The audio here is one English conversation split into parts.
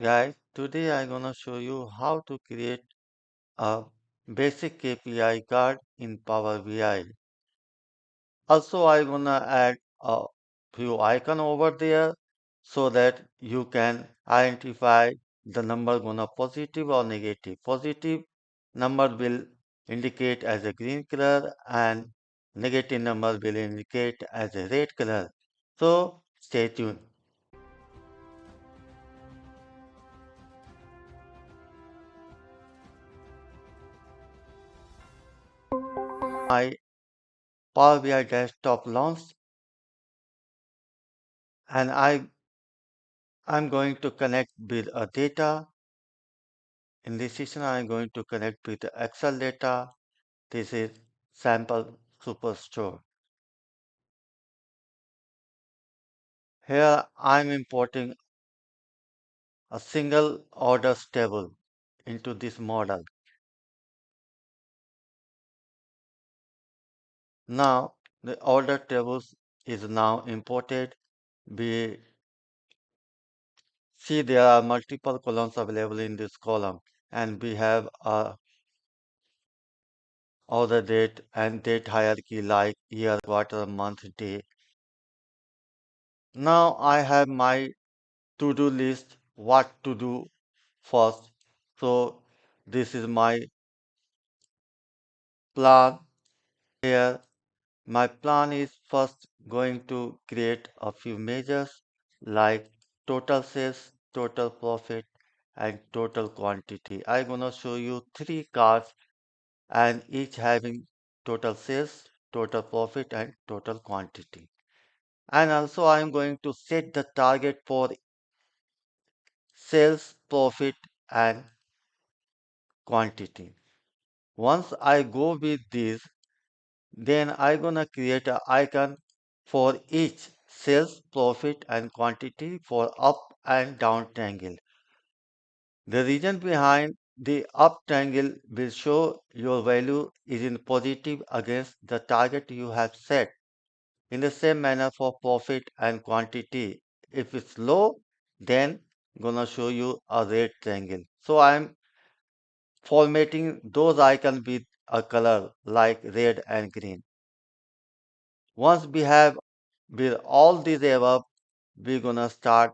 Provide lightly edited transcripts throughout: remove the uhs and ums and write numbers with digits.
Guys, today I'm gonna show you how to create a basic KPI card in Power BI. Also, I'm gonna add a few icon over there so that you can identify the number gonna positive or negative. Positive number will indicate as a green color and negative number will indicate as a red color. So stay tuned. My Power BI desktop launched and I'm going to connect with a data. In this session, I'm going to connect with the Excel data. This is sample superstore. Here I'm importing a single orders table into this model. Now the order tables is now imported. We see there are multiple columns available in this column and we have a order date and date hierarchy like year, quarter, month, day. Now I have my to-do list, what to do first. So this is my plan here. My plan is first going to create a few measures like total sales, total profit, and total quantity. I'm gonna show you three cards and each having total sales, total profit, and total quantity. And also I'm going to set the target for sales, profit, and quantity. Once I go with this, then I'm gonna create an icon for each sales, profit, and quantity for up and down triangle. The reason behind the up triangle will show your value is in positive against the target you have set. In the same manner for profit and quantity, if it's low, then gonna show you a red triangle. So I'm formatting those icons with a color like red and green. Once we have with all these above, we're gonna start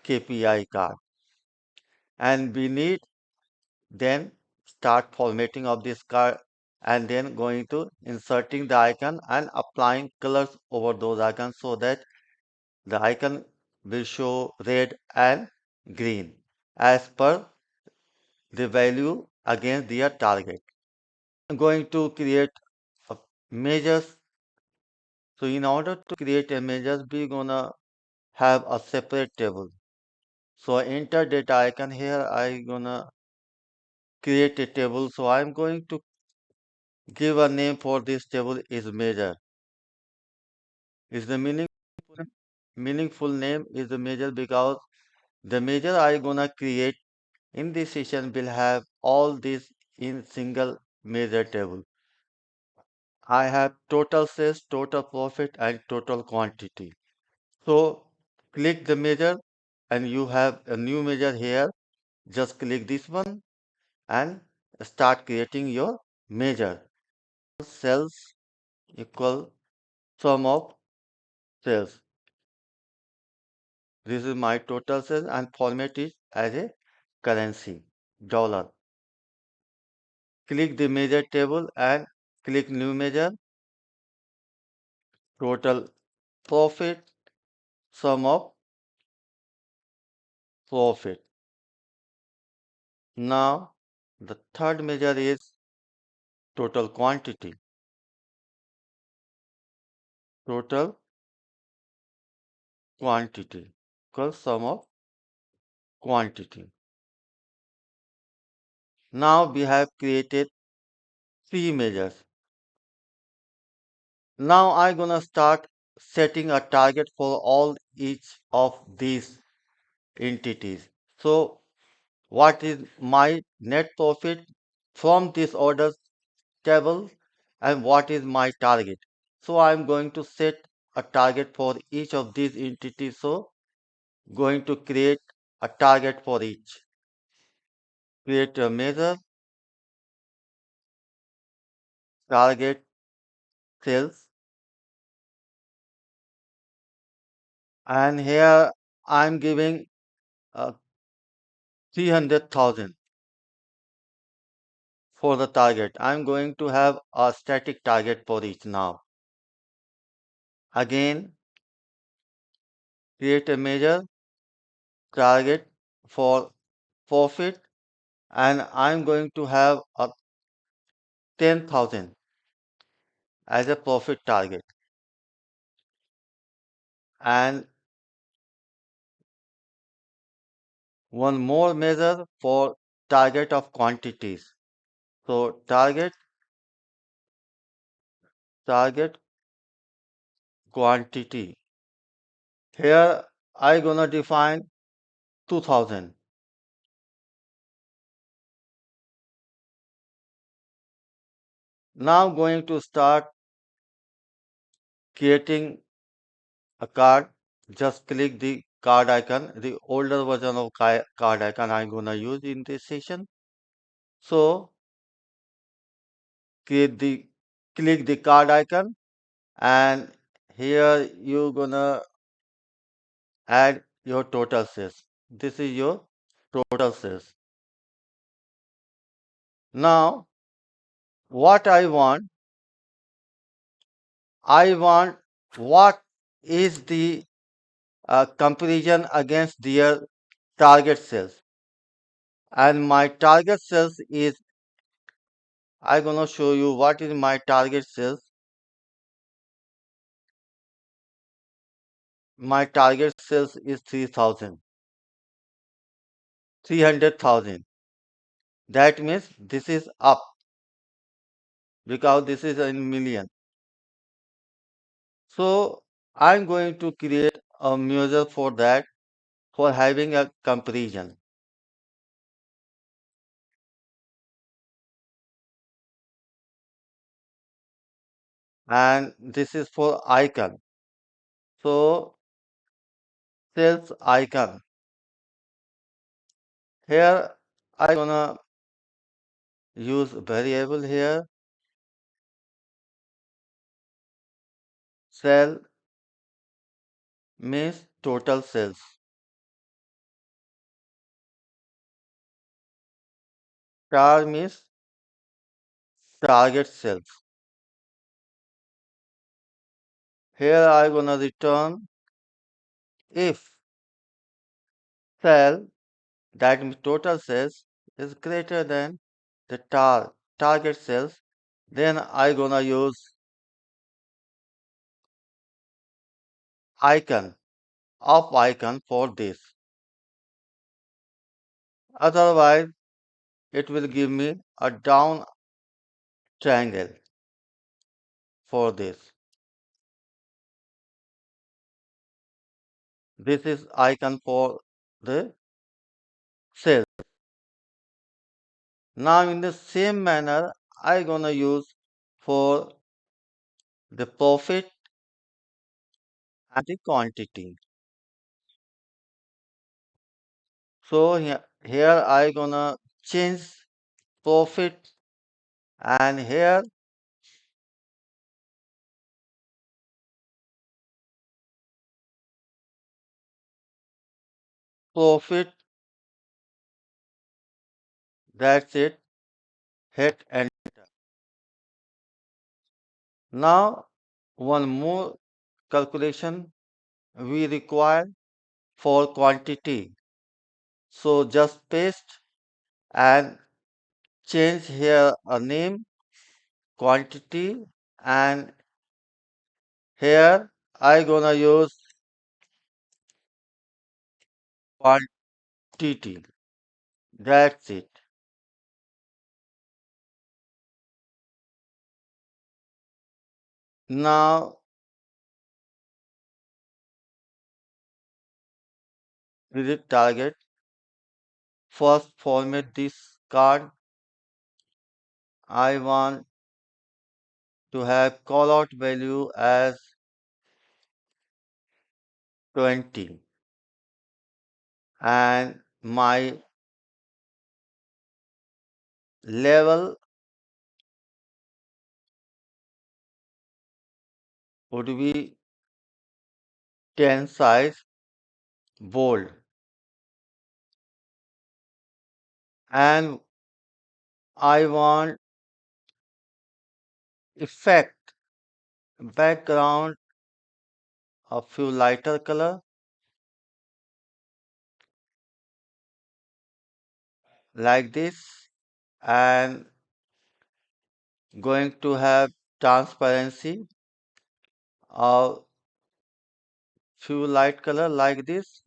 KPI card. And we need then start formatting of this card and then going to inserting the icon and applying colors over those icons so that the icon will show red and green as per the value against their target. I'm going to create a measures. So in order to create a measures, we're gonna have a separate table. So enter data icon here. I'm gonna create a table. So I'm going to give a name for this table is measure. Is the meaningful name is the measure because the measure I'm gonna create in this session will have all this in single measure table. I have total sales, total profit, and total quantity. So click the measure and you have a new measure here. Just click this one and start creating your measure. Sales equal sum of sales. This is my total sales and format it as a currency, dollar. Click the measure table and click new measure, total profit, sum of profit. Now the third measure is total quantity, total quantity equals sum of quantity. Now we have created three measures. Now I'm gonna start setting a target for all each of these entities. So what is my net profit from this orders table and what is my target? So I'm going to set a target for each of these entities. So going to create a target for each. Create a measure, target sales, and here I'm giving 300,000 for the target. I'm going to have a static target for each now. Again, create a measure, target for profit, and I'm going to have a 10,000 as a profit target. And one more measure for target of quantities. So target quantity. Here I gonna define 2000. Now going to start creating a card. Just click the card icon, the older version of card icon I'm gonna use in this session. So create the click the card icon, and here you gonna add your total sales. This is your total sales. Now what I want what is the comparison against their target sales, and my target sales is I'm gonna show you what is my target sales. My target sales is 300,000. That means this is up because this is in million. So I'm going to create a measure for that for having a comparison, and this is for icon. So sales icon. Here I gonna use variable here. Sell means total sales. Tar means target sales. Here I gonna return if sell, that means total sales, is greater than the target sales, then I gonna use icon up icon for this. Otherwise it will give me a down triangle for this. This is icon for the sales. Now in the same manner I gonna use for the profit and the quantity. So here I gonna change profit, and here profit, that's it, hit enter. Now one more calculation we require for quantity. So just paste and change here a name, quantity, and here I gonna use quantity. That's it. Now visit target. First format this card. I want to have callout value as 20, and my level would be 10 size bold, and I want effect background a few lighter color like this, and going to have transparency a few light color like this.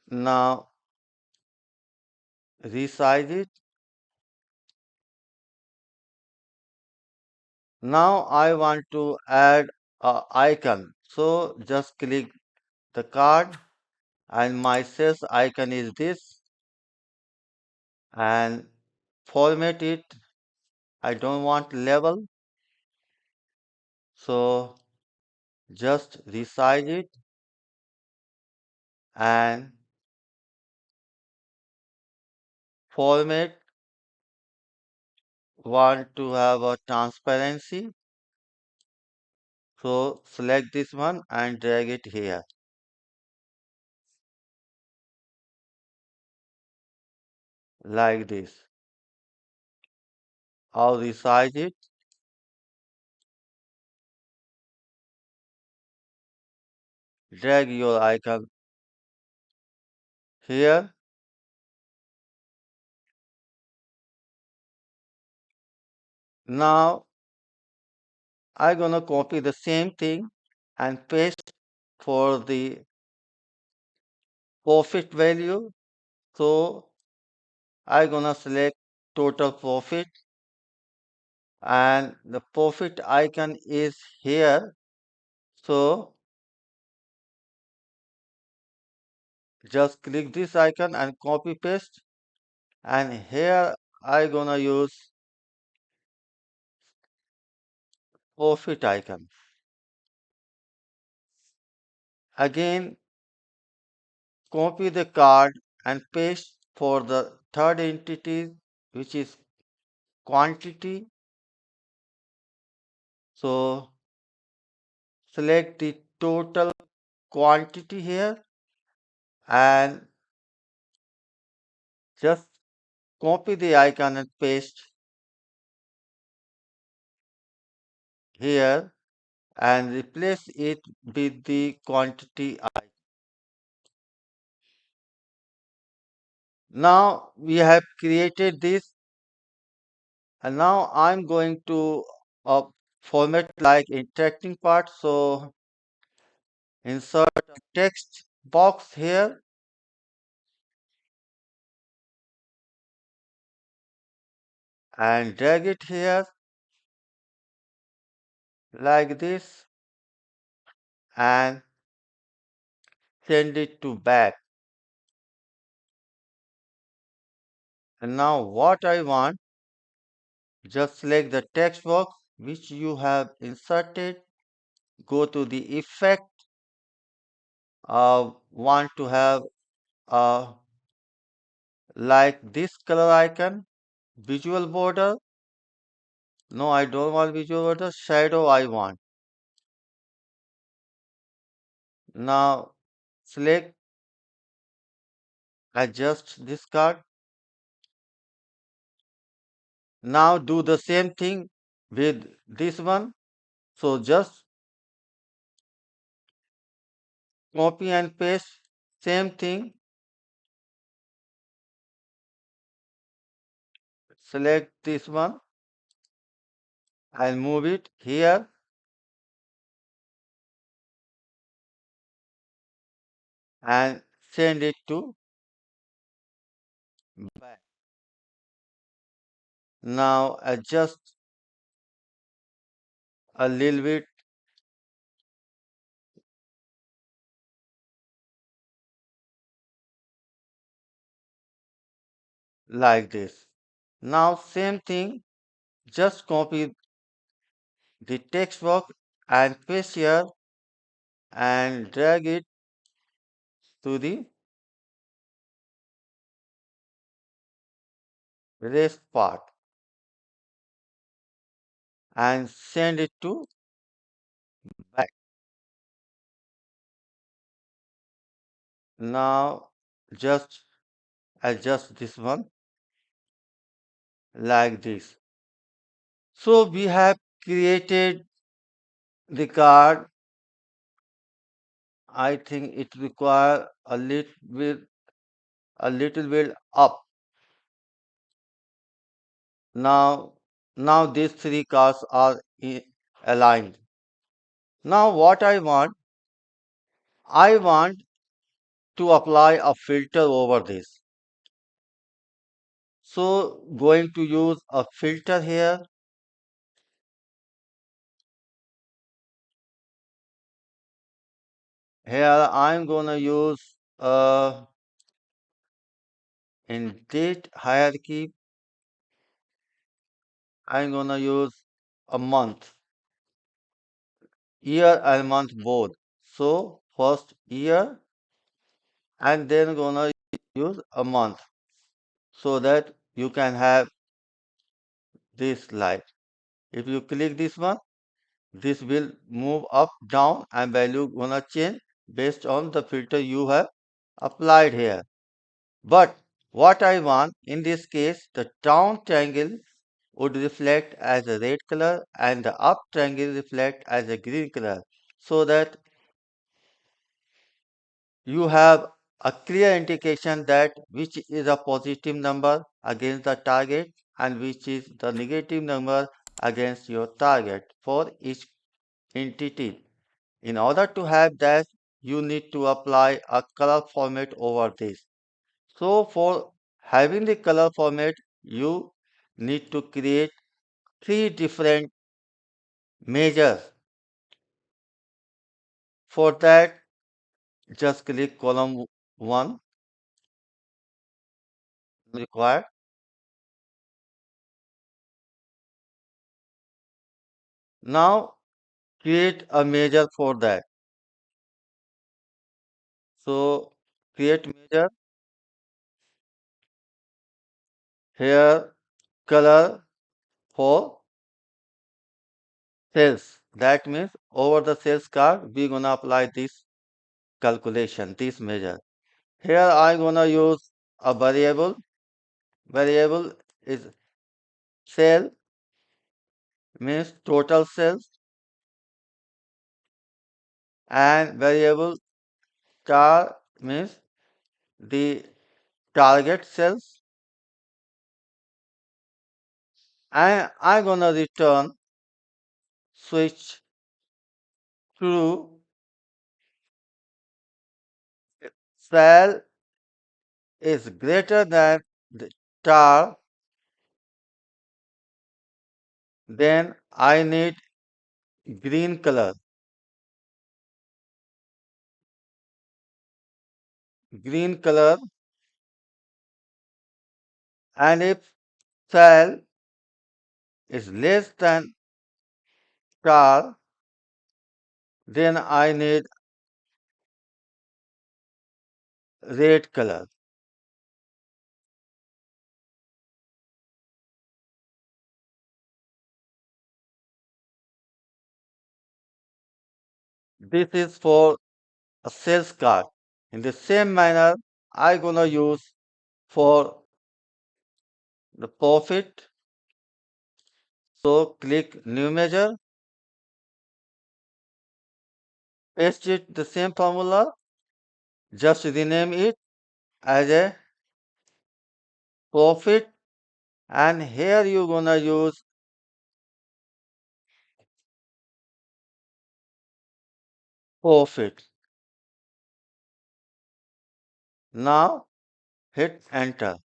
Now resize it. Now I want to add a icon, so just click the card, and my sales icon is this, and format it. I don't want label, so just resize it and format. Want to have a transparency, so select this one and drag it here like this. I'll resize it, drag your icon here. Now I'm gonna copy the same thing and paste for the profit value. So I'm gonna select total profit, and the profit icon is here. So just click this icon and copy paste, and here I'm gonna use profit icon. Again, copy the card and paste for the third entity, which is quantity. So select the total quantity here and just copy the icon and paste here and replace it with the quantity icon. Now we have created this, and now I'm going to format like interacting part. So insert a text box here and drag it here like this and send it to back. And now what I want, just select the text box which you have inserted, go to the effect, want to have like this color icon, visual border. No, I don't want visual border, shadow I want. Now select, adjust this card. Now do the same thing with this one. So just copy and paste, same thing. Select this one and move it here and send it to back. Now adjust a little bit like this. Now same thing, just copy the text box and paste here and drag it to the rest part and send it to back. Now just adjust this one like this. So we have created the card. I think it require a little bit up. Now now these three cards are aligned. Now what I want to apply a filter over this. So going to use a filter here. Here I'm gonna use in date hierarchy, I'm gonna use a month, year and month both. So first year and then gonna use a month so that you can have this light. If you click this one, this will move up, down and value gonna change based on the filter you have applied here. But what I want in this case, the down triangle would reflect as a red color and the up triangle reflect as a green color so that you have a clear indication that which is a positive number against the target and which is the negative number against your target for each entity. In order to have that, you need to apply a color format over this. So for having the color format, you need to create three different measures. For that, just click column 1 required. Now create a measure for that. So create measure here color for sales. That means over the sales card, we're gonna apply this calculation, this measure. Here I'm gonna use a variable. Variable is sale means total sales and variable tar means the target sales and I'm gonna return switch true sale is greater than the tar, then I need green color. Green color and if sale is less than tar, then I need red color. This is for a sales card. In the same manner, I gonna use for the profit. So click new measure, paste it the same formula, just rename it as a profit and here you gonna use profit. Now hit enter.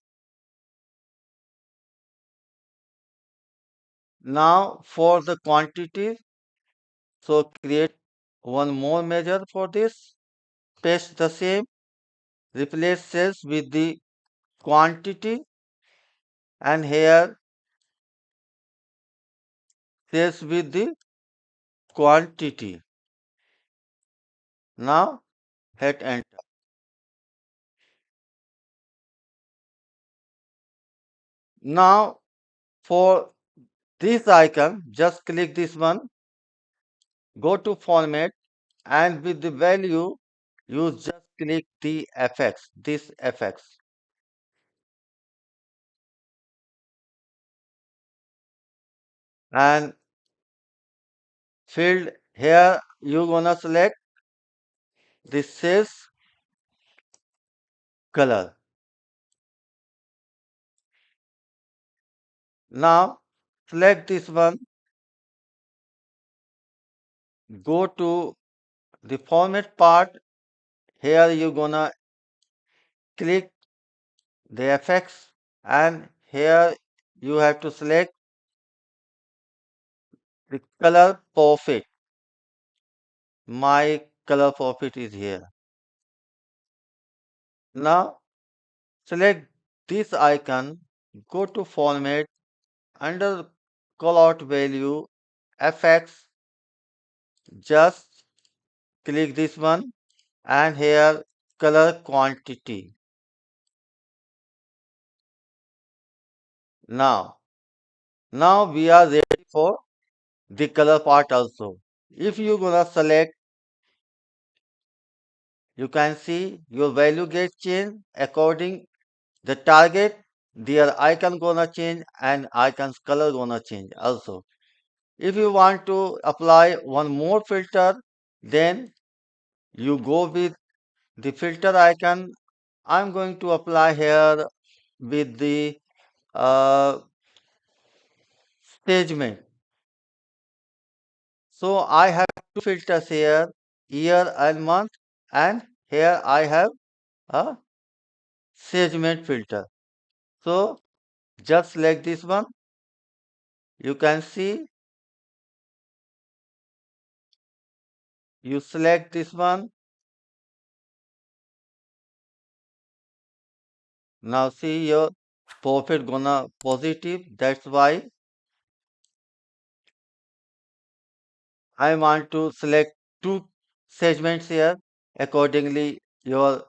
Now for the quantity, so create one more measure for this, paste the same, replace sales with the quantity and here sales with the quantity. Now hit enter. Now for this icon, just click this one, go to format, and with the value, you just click the FX, this FX. And field here, you gonna select this says color. Now select this one, go to the format part. Here you gonna click the FX, and here you have to select the color profit. My color profit is here. Now select this icon, go to format, under callout value FX, just click this one, and here color quantity. Now, now we are ready for the color part also. If you gonna select, you can see your value gets changed according the target, their icon gonna change and icon's color gonna change also. If you want to apply one more filter, then you go with the filter icon. I'm going to apply here with the stagement. So I have two filters here, year and month, and here I have a segment filter. So just select this one. You can see, you select this one. Now see your profit gonna positive. That's why I want to select two segments here. Accordingly, your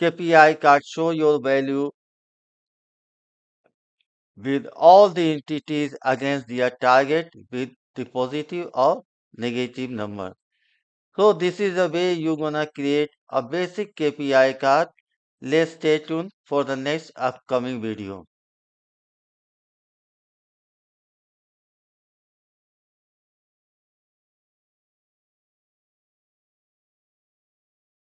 KPI card show your value with all the entities against their target with the positive or negative number. So this is the way you're gonna create a basic KPI card. Let's stay tuned for the next upcoming video.